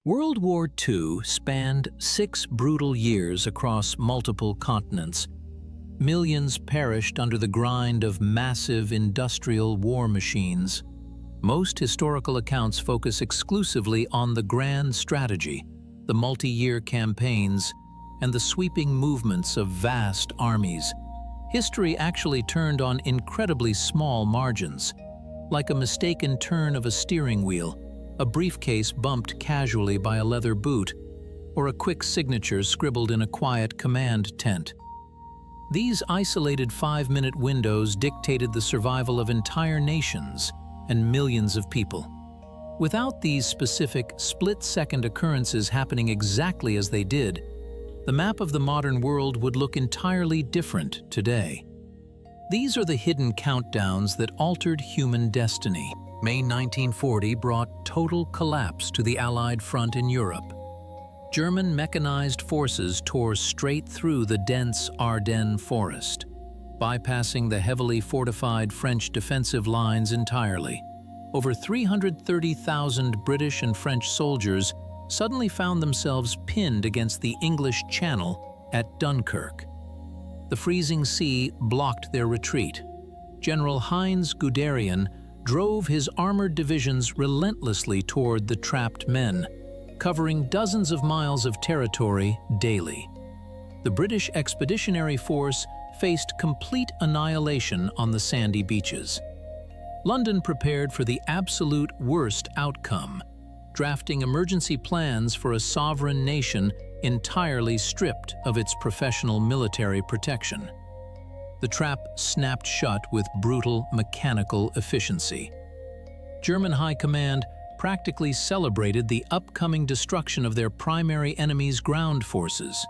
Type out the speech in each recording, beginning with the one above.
World War II spanned 6 brutal years across multiple continents. Millions perished under the grind of massive industrial war machines. Most historical accounts focus exclusively on the grand strategy, the multi-year campaigns, and the sweeping movements of vast armies. History actually turned on incredibly small margins, like a mistaken turn of a steering wheel, a briefcase bumped casually by a leather boot, or a quick signature scribbled in a quiet command tent. These isolated 5-minute windows dictated the survival of entire nations and millions of people. Without these specific split-second occurrences happening exactly as they did, the map of the modern world would look entirely different today. These are the hidden countdowns that altered human destiny. May 1940 brought total collapse to the Allied front in Europe. German mechanized forces tore straight through the dense Ardennes forest, bypassing the heavily fortified French defensive lines entirely. Over 330,000 British and French soldiers suddenly found themselves pinned against the English Channel at Dunkirk. The freezing sea blocked their retreat. General Heinz Guderian drove his armored divisions relentlessly toward the trapped men, covering dozens of miles of territory daily. The British Expeditionary Force faced complete annihilation on the sandy beaches. London prepared for the absolute worst outcome, drafting emergency plans for a sovereign nation entirely stripped of its professional military protection. The trap snapped shut with brutal mechanical efficiency. German High Command practically celebrated the upcoming destruction of their primary enemy's ground forces.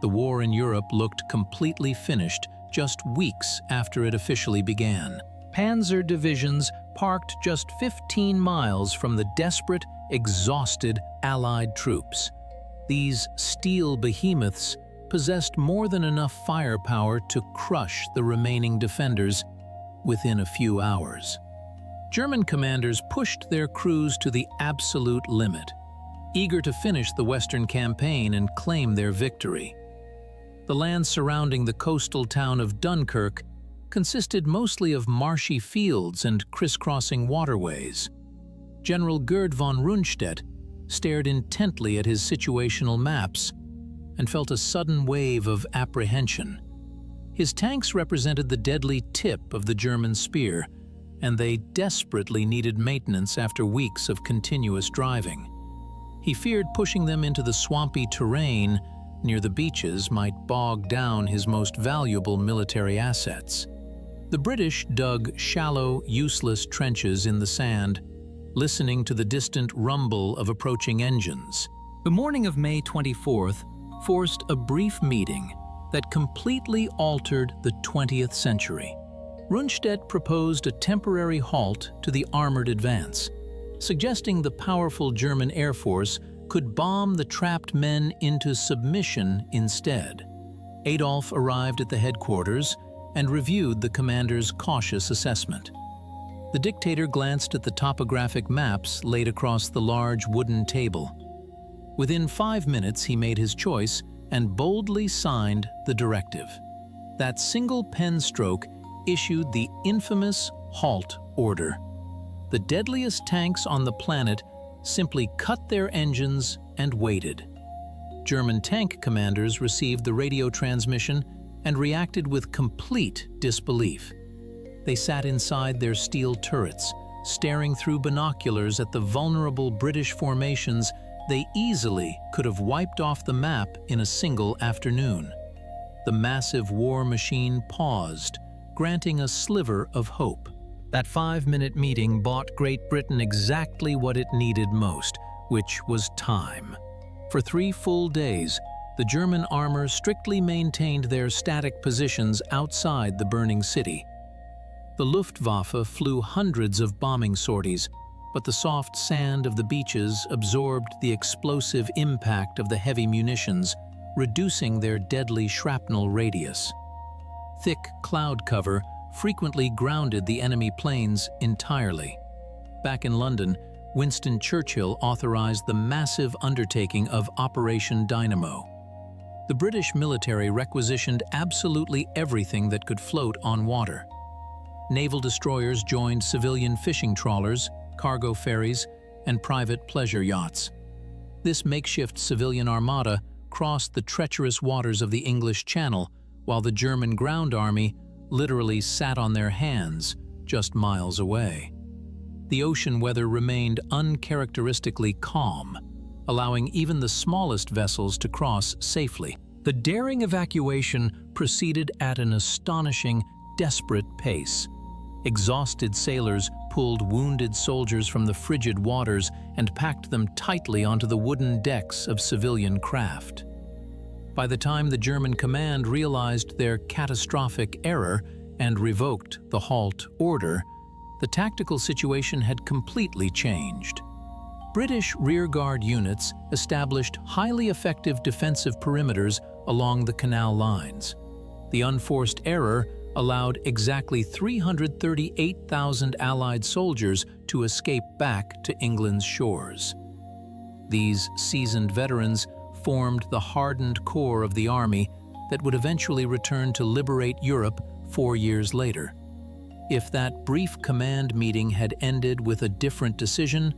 The war in Europe looked completely finished just weeks after it officially began. Panzer divisions parked just 15 miles from the desperate, exhausted Allied troops. These steel behemoths possessed more than enough firepower to crush the remaining defenders within a few hours. German commanders pushed their crews to the absolute limit, eager to finish the Western campaign and claim their victory. The land surrounding the coastal town of Dunkirk consisted mostly of marshy fields and crisscrossing waterways. General Gerd von Rundstedt stared intently at his situational maps and felt a sudden wave of apprehension. His tanks represented the deadly tip of the German spear, and they desperately needed maintenance after weeks of continuous driving. He feared pushing them into the swampy terrain near the beaches might bog down his most valuable military assets. The British dug shallow, useless trenches in the sand, listening to the distant rumble of approaching engines. The morning of May 24th forced a brief meeting that completely altered the 20th century. Rundstedt proposed a temporary halt to the armored advance, suggesting the powerful German Air Force could bomb the trapped men into submission instead. Adolf arrived at the headquarters and reviewed the commander's cautious assessment. The dictator glanced at the topographic maps laid across the large wooden table. Within 5 minutes, he made his choice and boldly signed the directive. That single pen stroke issued the infamous halt order. The deadliest tanks on the planet simply cut their engines and waited. German tank commanders received the radio transmission and reacted with complete disbelief. They sat inside their steel turrets, staring through binoculars at the vulnerable British formations they easily could have wiped off the map in a single afternoon. The massive war machine paused, granting a sliver of hope. That 5-minute meeting bought Great Britain exactly what it needed most, which was time. For 3 full days, the German armor strictly maintained their static positions outside the burning city. The Luftwaffe flew hundreds of bombing sorties, but the soft sand of the beaches absorbed the explosive impact of the heavy munitions, reducing their deadly shrapnel radius. Thick cloud cover frequently grounded the enemy planes entirely. Back in London, Winston Churchill authorized the massive undertaking of Operation Dynamo. The British military requisitioned absolutely everything that could float on water. Naval destroyers joined civilian fishing trawlers, cargo ferries, and private pleasure yachts. This makeshift civilian armada crossed the treacherous waters of the English Channel, while the German ground army literally sat on their hands just miles away. The ocean weather remained uncharacteristically calm, allowing even the smallest vessels to cross safely. The daring evacuation proceeded at an astonishing, desperate pace. Exhausted sailors pulled wounded soldiers from the frigid waters and packed them tightly onto the wooden decks of civilian craft. By the time the German command realized their catastrophic error and revoked the halt order, the tactical situation had completely changed. British rearguard units established highly effective defensive perimeters along the canal lines. The unforced error allowed exactly 338,000 Allied soldiers to escape back to England's shores. These seasoned veterans formed the hardened core of the army that would eventually return to liberate Europe 4 years later. If that brief command meeting had ended with a different decision,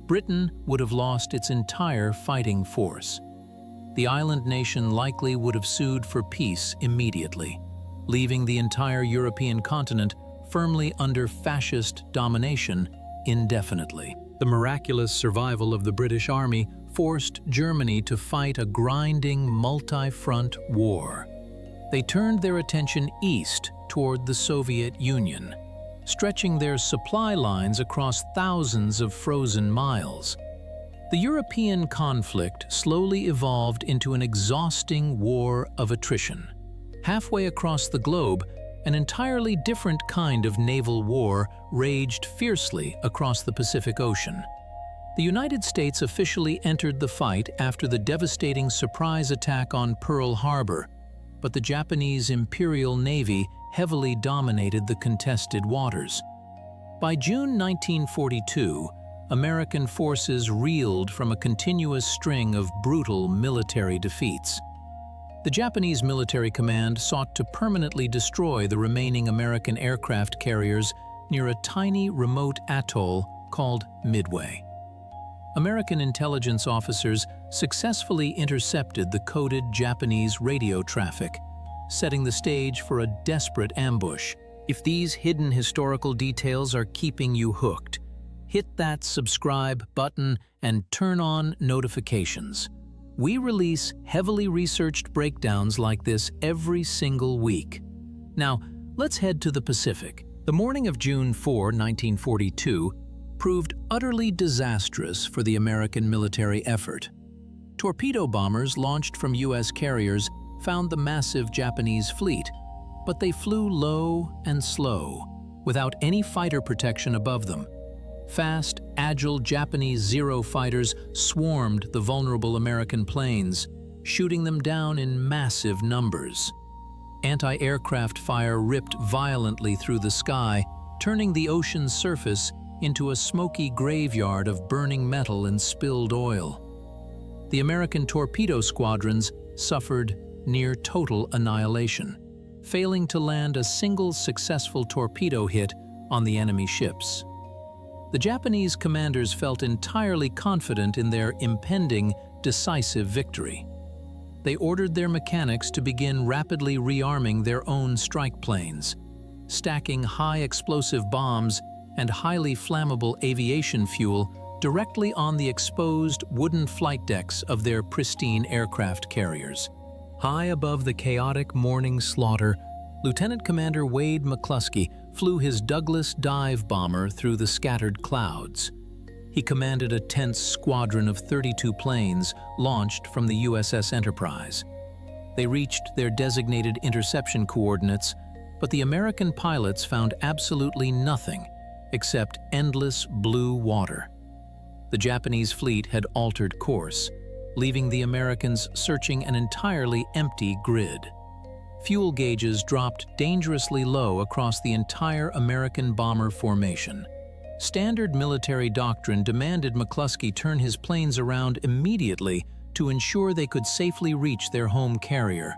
Britain would have lost its entire fighting force. The island nation likely would have sued for peace immediately, leaving the entire European continent firmly under fascist domination indefinitely. The miraculous survival of the British Army forced Germany to fight a grinding multi-front war. They turned their attention east toward the Soviet Union, stretching their supply lines across thousands of frozen miles. The European conflict slowly evolved into an exhausting war of attrition. Halfway across the globe, an entirely different kind of naval war raged fiercely across the Pacific Ocean. The United States officially entered the fight after the devastating surprise attack on Pearl Harbor, but the Japanese Imperial Navy heavily dominated the contested waters. By June 1942, American forces reeled from a continuous string of brutal military defeats. The Japanese military command sought to permanently destroy the remaining American aircraft carriers near a tiny remote atoll called Midway. American intelligence officers successfully intercepted the coded Japanese radio traffic, setting the stage for a desperate ambush. If these hidden historical details are keeping you hooked, hit that subscribe button and turn on notifications. We release heavily researched breakdowns like this every single week. Now, let's head to the Pacific. The morning of June 4, 1942, proved utterly disastrous for the American military effort. Torpedo bombers launched from U.S. carriers found the massive Japanese fleet, but they flew low and slow, without any fighter protection above them. Fast, agile Japanese Zero fighters swarmed the vulnerable American planes, shooting them down in massive numbers. Anti-aircraft fire ripped violently through the sky, turning the ocean's surface into a smoky graveyard of burning metal and spilled oil. The American torpedo squadrons suffered near total annihilation, failing to land a single successful torpedo hit on the enemy ships. The Japanese commanders felt entirely confident in their impending, decisive victory. They ordered their mechanics to begin rapidly rearming their own strike planes, stacking high-explosive bombs and highly flammable aviation fuel directly on the exposed wooden flight decks of their pristine aircraft carriers. High above the chaotic morning slaughter, Lieutenant Commander Wade McCluskey flew his Douglas dive bomber through the scattered clouds. He commanded a tense squadron of 32 planes launched from the USS Enterprise. They reached their designated interception coordinates, but the American pilots found absolutely nothing except endless blue water. The Japanese fleet had altered course, leaving the Americans searching an entirely empty grid. Fuel gauges dropped dangerously low across the entire American bomber formation. Standard military doctrine demanded McCluskey turn his planes around immediately to ensure they could safely reach their home carrier.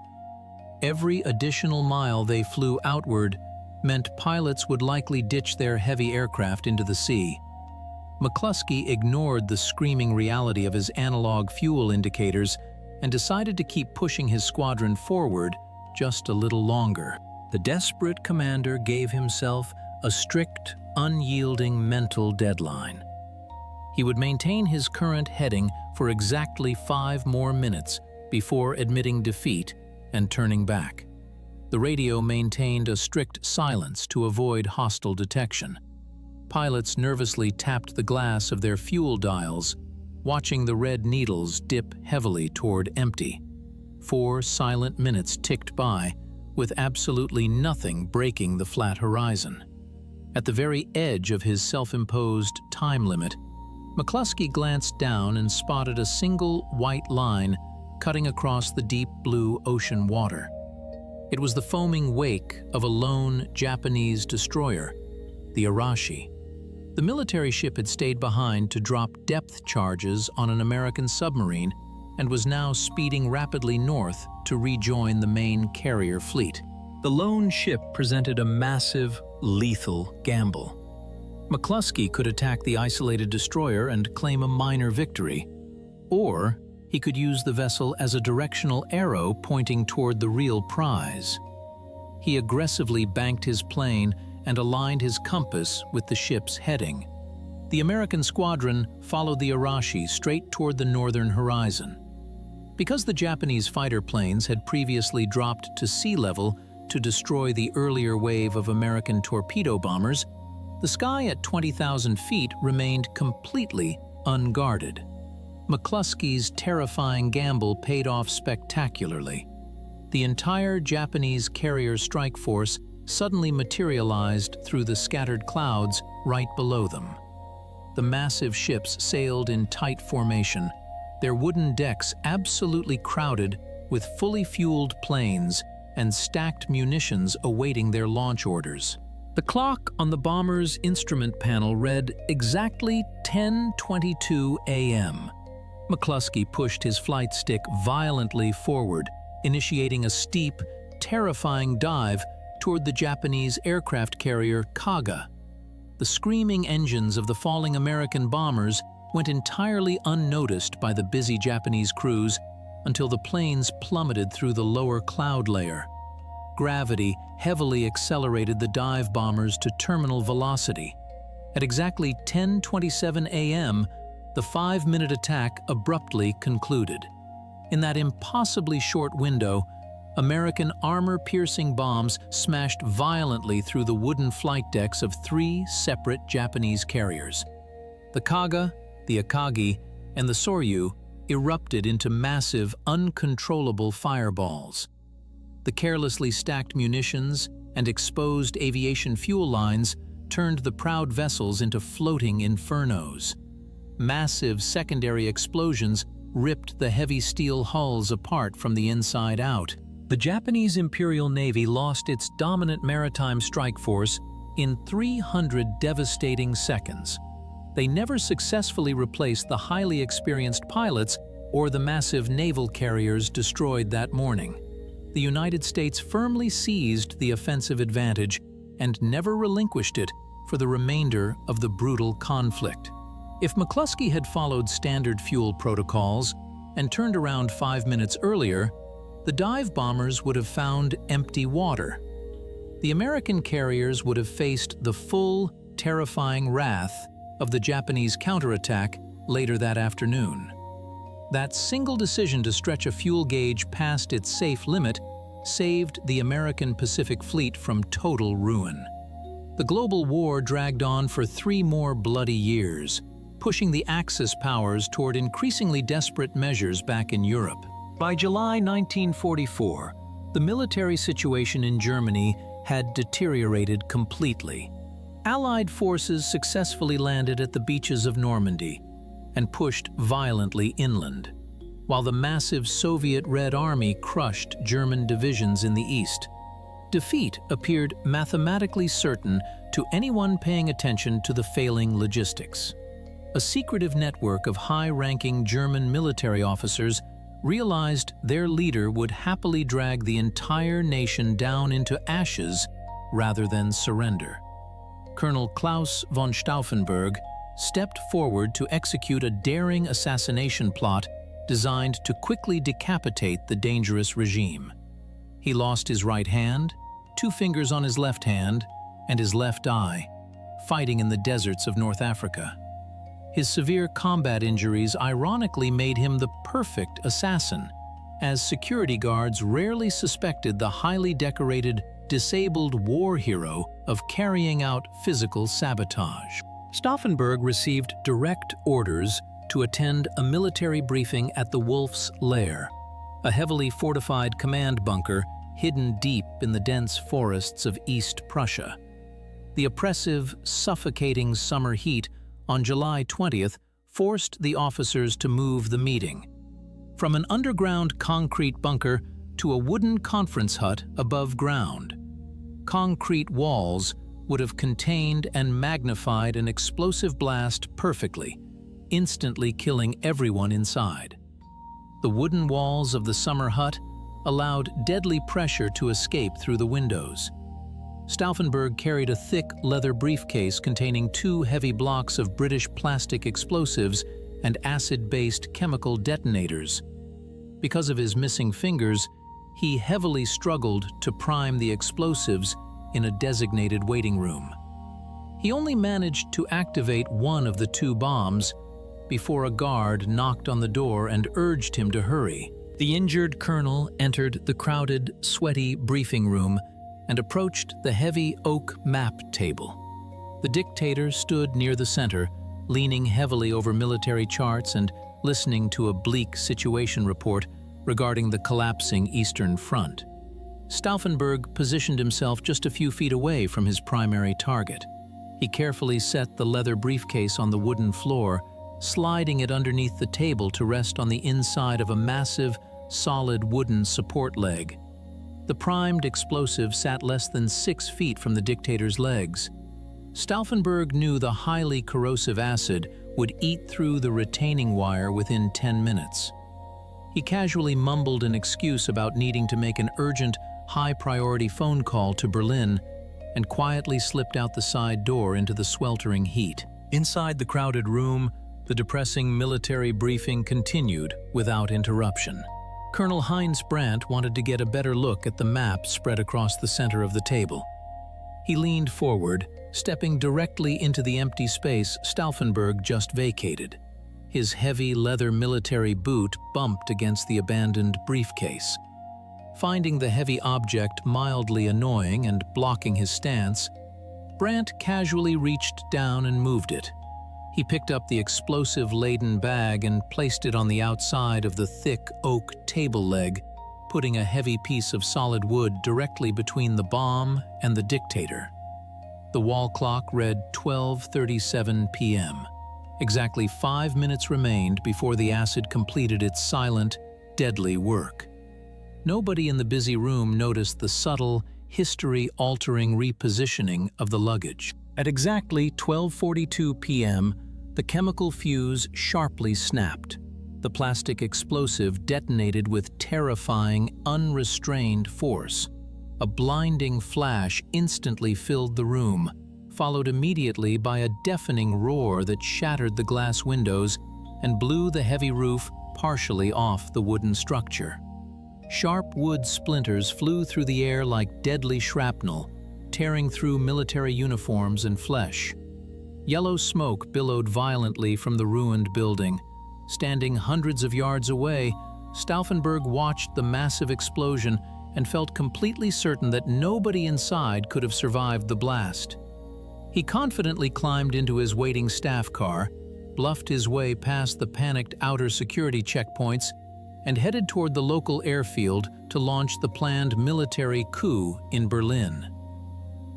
Every additional mile they flew outward meant pilots would likely ditch their heavy aircraft into the sea. McCluskey ignored the screaming reality of his analog fuel indicators and decided to keep pushing his squadron forward just a little longer. The desperate commander gave himself a strict, unyielding mental deadline. He would maintain his current heading for exactly 5 more minutes before admitting defeat and turning back. The radio maintained a strict silence to avoid hostile detection. Pilots nervously tapped the glass of their fuel dials, watching the red needles dip heavily toward empty. 4 silent minutes ticked by, with absolutely nothing breaking the flat horizon. At the very edge of his self-imposed time limit, McCluskey glanced down and spotted a single white line cutting across the deep blue ocean water. It was the foaming wake of a lone Japanese destroyer, the Arashi. The military ship had stayed behind to drop depth charges on an American submarine and was now speeding rapidly north to rejoin the main carrier fleet. The lone ship presented a massive, lethal gamble. McCluskey could attack the isolated destroyer and claim a minor victory, or he could use the vessel as a directional arrow pointing toward the real prize. He aggressively banked his plane and aligned his compass with the ship's heading. The American squadron followed the Arashi straight toward the northern horizon. Because the Japanese fighter planes had previously dropped to sea level to destroy the earlier wave of American torpedo bombers, the sky at 20,000 feet remained completely unguarded. McCluskey's terrifying gamble paid off spectacularly. The entire Japanese carrier strike force suddenly materialized through the scattered clouds right below them. The massive ships sailed in tight formation, their wooden decks absolutely crowded with fully fueled planes and stacked munitions awaiting their launch orders. The clock on the bomber's instrument panel read exactly 10:22 a.m. McCluskey pushed his flight stick violently forward, initiating a steep, terrifying dive toward the Japanese aircraft carrier Kaga. The screaming engines of the falling American bombers went entirely unnoticed by the busy Japanese crews until the planes plummeted through the lower cloud layer. Gravity heavily accelerated the dive bombers to terminal velocity. At exactly 10:27 a.m., the 5-minute attack abruptly concluded. In that impossibly short window, American armor-piercing bombs smashed violently through the wooden flight decks of 3 separate Japanese carriers. The Kaga, the Akagi, and the Soryu erupted into massive, uncontrollable fireballs. The carelessly stacked munitions and exposed aviation fuel lines turned the proud vessels into floating infernos. Massive secondary explosions ripped the heavy steel hulls apart from the inside out. The Japanese Imperial Navy lost its dominant maritime strike force in 300 devastating seconds. They never successfully replaced the highly experienced pilots or the massive naval carriers destroyed that morning. The United States firmly seized the offensive advantage and never relinquished it for the remainder of the brutal conflict. If McCluskey had followed standard fuel protocols and turned around 5 minutes earlier, the dive bombers would have found empty water. The American carriers would have faced the full, terrifying wrath of the Japanese counterattack later that afternoon. That single decision to stretch a fuel gauge past its safe limit saved the American Pacific Fleet from total ruin. The global war dragged on for 3 more bloody years, pushing the Axis powers toward increasingly desperate measures back in Europe. By July 1944, the military situation in Germany had deteriorated completely. Allied forces successfully landed at the beaches of Normandy and pushed violently inland, while the massive Soviet Red Army crushed German divisions in the east. Defeat appeared mathematically certain to anyone paying attention to the failing logistics. A secretive network of high-ranking German military officers realized their leader would happily drag the entire nation down into ashes rather than surrender. Colonel Klaus von Stauffenberg stepped forward to execute a daring assassination plot designed to quickly decapitate the dangerous regime. He lost his right hand, 2 fingers on his left hand, and his left eye, fighting in the deserts of North Africa. His severe combat injuries ironically made him the perfect assassin, as security guards rarely suspected the highly decorated, disabled war hero of carrying out physical sabotage. Stauffenberg received direct orders to attend a military briefing at the Wolf's Lair, a heavily fortified command bunker hidden deep in the dense forests of East Prussia. The oppressive, suffocating summer heat on July 20th forced the officers to move the meeting from an underground concrete bunker to a wooden conference hut above ground. Concrete walls would have contained and magnified an explosive blast perfectly, instantly killing everyone inside. The wooden walls of the summer hut allowed deadly pressure to escape through the windows. Stauffenberg carried a thick leather briefcase containing 2 heavy blocks of British plastic explosives and acid-based chemical detonators. Because of his missing fingers, he heavily struggled to prime the explosives in a designated waiting room. He only managed to activate one of the 2 bombs before a guard knocked on the door and urged him to hurry. The injured colonel entered the crowded, sweaty briefing room and approached the heavy oak map table. The dictator stood near the center, leaning heavily over military charts and listening to a bleak situation report regarding the collapsing Eastern Front. Stauffenberg positioned himself just a few feet away from his primary target. He carefully set the leather briefcase on the wooden floor, sliding it underneath the table to rest on the inside of a massive, solid wooden support leg. The primed explosive sat less than 6 feet from the dictator's legs. Stauffenberg knew the highly corrosive acid would eat through the retaining wire within 10 minutes. He casually mumbled an excuse about needing to make an urgent, high-priority phone call to Berlin and quietly slipped out the side door into the sweltering heat. Inside the crowded room, the depressing military briefing continued without interruption. Colonel Heinz Brandt wanted to get a better look at the map spread across the center of the table. He leaned forward, stepping directly into the empty space Stauffenberg just vacated. His heavy leather military boot bumped against the abandoned briefcase. Finding the heavy object mildly annoying and blocking his stance, Brandt casually reached down and moved it. He picked up the explosive-laden bag and placed it on the outside of the thick oak table leg, putting a heavy piece of solid wood directly between the bomb and the dictator. The wall clock read 12:37 p.m. Exactly 5 minutes remained before the acid completed its silent, deadly work. Nobody in the busy room noticed the subtle, history-altering repositioning of the luggage. At exactly 12:42 p.m., the chemical fuse sharply snapped. The plastic explosive detonated with terrifying, unrestrained force. A blinding flash instantly filled the room, followed immediately by a deafening roar that shattered the glass windows and blew the heavy roof partially off the wooden structure. Sharp wood splinters flew through the air like deadly shrapnel, tearing through military uniforms and flesh. Yellow smoke billowed violently from the ruined building. Standing hundreds of yards away, Stauffenberg watched the massive explosion and felt completely certain that nobody inside could have survived the blast. He confidently climbed into his waiting staff car, bluffed his way past the panicked outer security checkpoints, and headed toward the local airfield to launch the planned military coup in Berlin.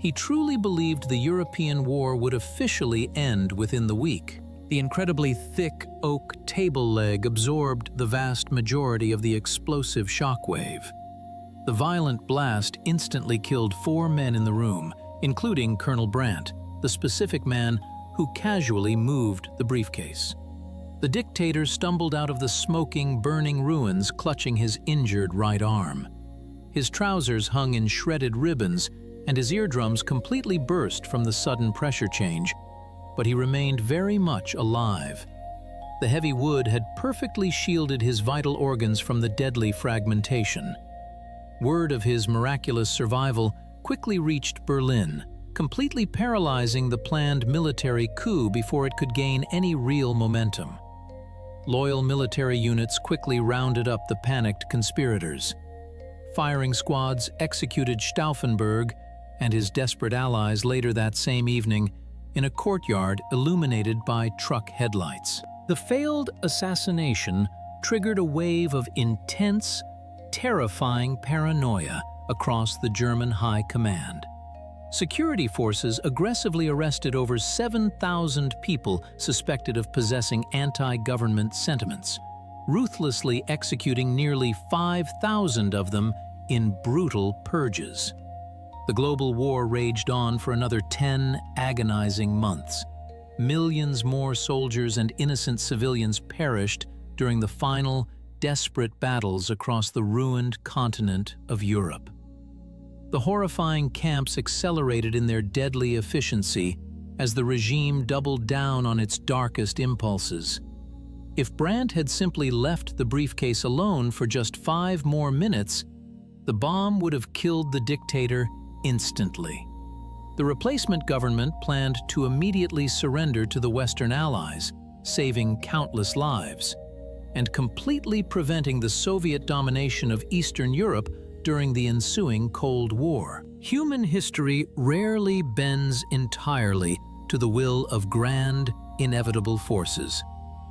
He truly believed the European war would officially end within the week. The incredibly thick oak table leg absorbed the vast majority of the explosive shockwave. The violent blast instantly killed 4 men in the room, including Colonel Brandt, the specific man who casually moved the briefcase. The dictator stumbled out of the smoking, burning ruins, clutching his injured right arm. His trousers hung in shredded ribbons, and his eardrums completely burst from the sudden pressure change, but he remained very much alive. The heavy wood had perfectly shielded his vital organs from the deadly fragmentation. Word of his miraculous survival quickly reached Berlin, completely paralyzing the planned military coup before it could gain any real momentum. Loyal military units quickly rounded up the panicked conspirators. Firing squads executed Stauffenberg and his desperate allies later that same evening in a courtyard illuminated by truck headlights. The failed assassination triggered a wave of intense, terrifying paranoia across the German high command. Security forces aggressively arrested over 7,000 people suspected of possessing anti-government sentiments, ruthlessly executing nearly 5,000 of them in brutal purges. The global war raged on for another 10 agonizing months. Millions more soldiers and innocent civilians perished during the final, desperate battles across the ruined continent of Europe. The horrifying camps accelerated in their deadly efficiency as the regime doubled down on its darkest impulses. If Brandt had simply left the briefcase alone for just 5 more minutes, the bomb would have killed the dictator instantly. The replacement government planned to immediately surrender to the Western Allies, saving countless lives, and completely preventing the Soviet domination of Eastern Europe during the ensuing Cold War. Human history rarely bends entirely to the will of grand, inevitable forces.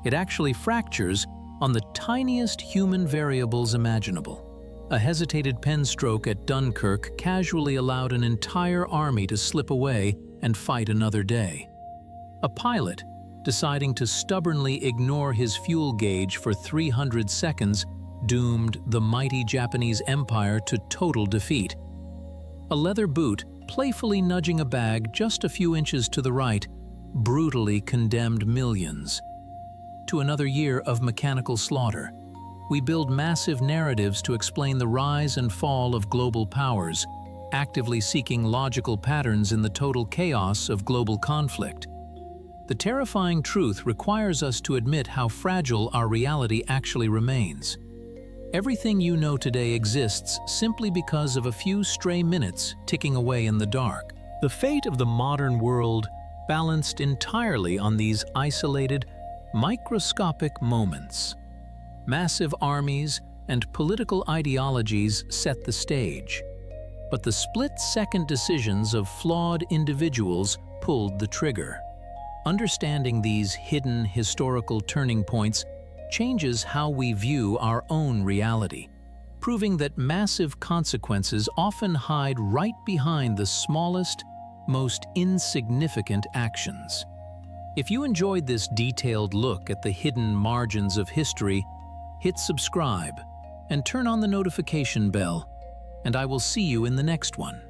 It actually fractures on the tiniest human variables imaginable. A hesitated pen stroke at Dunkirk casually allowed an entire army to slip away and fight another day. A pilot, deciding to stubbornly ignore his fuel gauge for 300 seconds, doomed the mighty Japanese Empire to total defeat. A leather boot, playfully nudging a bag just a few inches to the right, brutally condemned millions. To another year of mechanical slaughter. We build massive narratives to explain the rise and fall of global powers, actively seeking logical patterns in the total chaos of global conflict. The terrifying truth requires us to admit how fragile our reality actually remains. Everything you know today exists simply because of a few stray minutes ticking away in the dark. The fate of the modern world balanced entirely on these isolated, microscopic moments. Massive armies and political ideologies set the stage, but the split-second decisions of flawed individuals pulled the trigger. Understanding these hidden historical turning points changes how we view our own reality, proving that massive consequences often hide right behind the smallest, most insignificant actions. If you enjoyed this detailed look at the hidden margins of history, hit subscribe and turn on the notification bell, and I will see you in the next one.